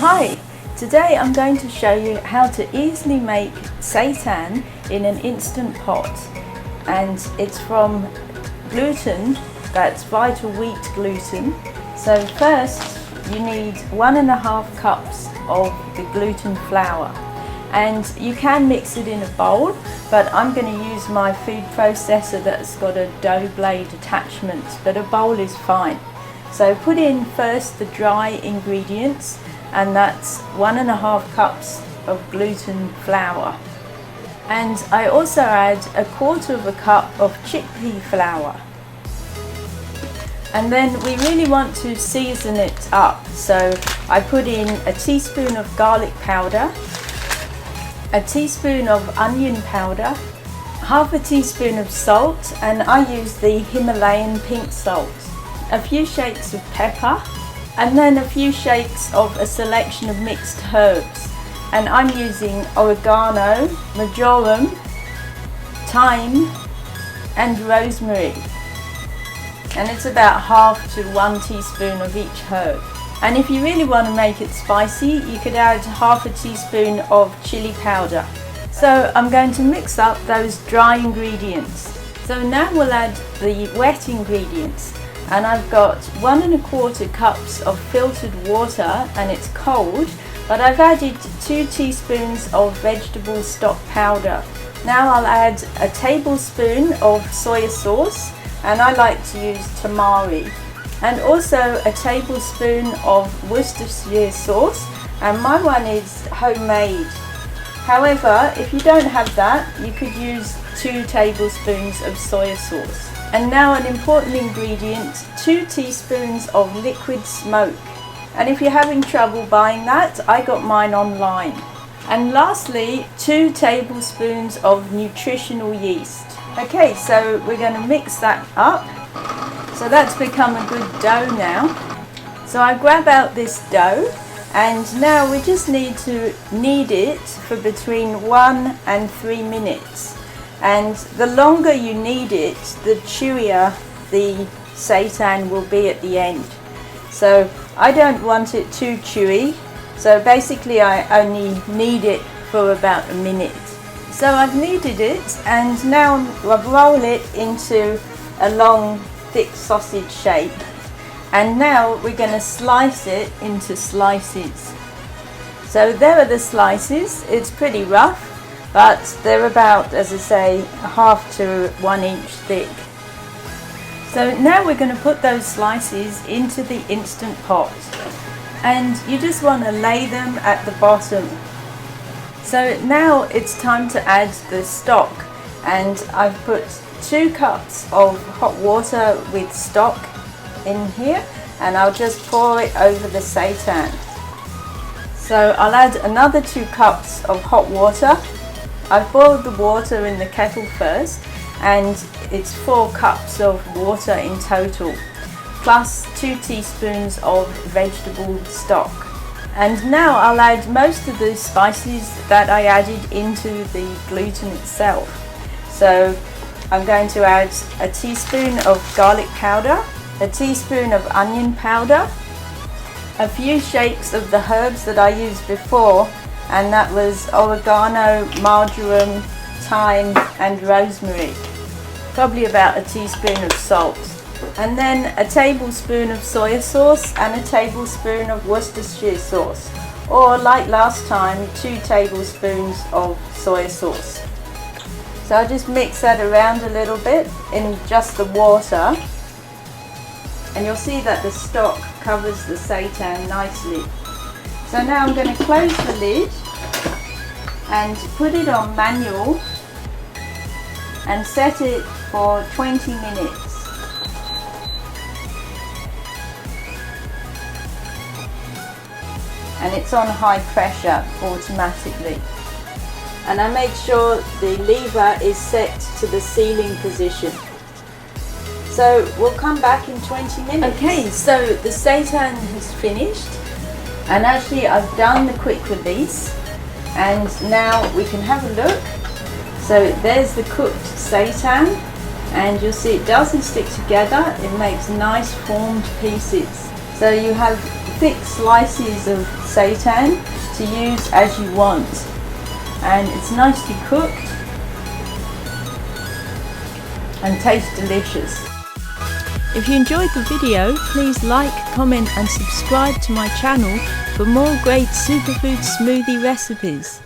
Hi, today I'm going to show you how to easily make seitan in an instant pot, and it's from gluten, that's vital wheat gluten. So first you need 1.5 cups of the gluten flour, and you can mix it in a bowl, but I'm going to use my food processor that's got a dough blade attachment, but a bowl is fine. So put in first the dry ingredients, and that's 1.5 cups of gluten flour. And I also add 1/4 cup of chickpea flour. And then we really want to season it up. So I put in a teaspoon of garlic powder, a teaspoon of onion powder, 1/2 teaspoon of salt, and I use the Himalayan pink salt, a few shakes of pepper, and then a few shakes of a selection of mixed herbs. And I'm using oregano, marjoram, thyme, and rosemary. And it's about 1/2 to 1 teaspoon of each herb. And if you really want to make it spicy, you could add 1/2 teaspoon of chili powder. So I'm going to mix up those dry ingredients. So now we'll add the wet ingredients. And I've got 1.25 cups of filtered water, and it's cold, but I've added 2 teaspoons of vegetable stock powder. Now I'll add a tablespoon of soy sauce, and I like to use tamari, and also a tablespoon of worcestershire sauce, and my one is homemade. However, if you don't have that, you could use 2 tablespoons of soy sauce. And now an important ingredient, 2 teaspoons of liquid smoke. And if you're having trouble buying that, I got mine online. And lastly, 2 tablespoons of nutritional yeast. Okay, so we're going to mix that up. So that's become a good dough now. So I grab out this dough, and now we just need to knead it for between 1 and 3 minutes. And the longer you knead it, the chewier the seitan will be at the end. So I don't want it too chewy, so basically I only knead it for about a minute. So I've kneaded it, and now I'll roll it into a long thick sausage shape, and now we're going to slice it into slices. So there are the slices. It's pretty rough, but they're about, as I say, 1/2 to 1 inch thick. So now we're going to put those slices into the instant pot, and you just want to lay them at the bottom. So now it's time to add the stock, and I've put 2 cups of hot water with stock in here, and I'll just pour it over the seitan. So I'll add another 2 cups of hot water. I've boiled the water in the kettle first, and it's 4 cups of water in total, plus 2 teaspoons of vegetable stock. And now I'll add most of the spices that I added into the gluten itself. So I'm going to add a teaspoon of garlic powder, a teaspoon of onion powder, a few shakes of the herbs that I used before, and that was oregano, marjoram, thyme, and rosemary. Probably about a teaspoon of salt. And then a tablespoon of soy sauce and a tablespoon of Worcestershire sauce. Or like last time, 2 tablespoons of soy sauce. So I'll just mix that around a little bit in just the water. And you'll see that the stock covers the seitan nicely. So now I'm going to close the lid and put it on manual and set it for 20 minutes. And it's on high pressure automatically. And I make sure the lever is set to the sealing position. So we'll come back in 20 minutes. Okay, so the seitan has finished, and actually I've done the quick release, and now we can have a look. So there's the cooked seitan, and you'll see it doesn't stick together, it makes nice formed pieces. So you have thick slices of seitan to use as you want, and it's nicely cooked and tastes delicious. If you enjoyed the video, please like, comment and subscribe to my channel for more great superfood smoothie recipes.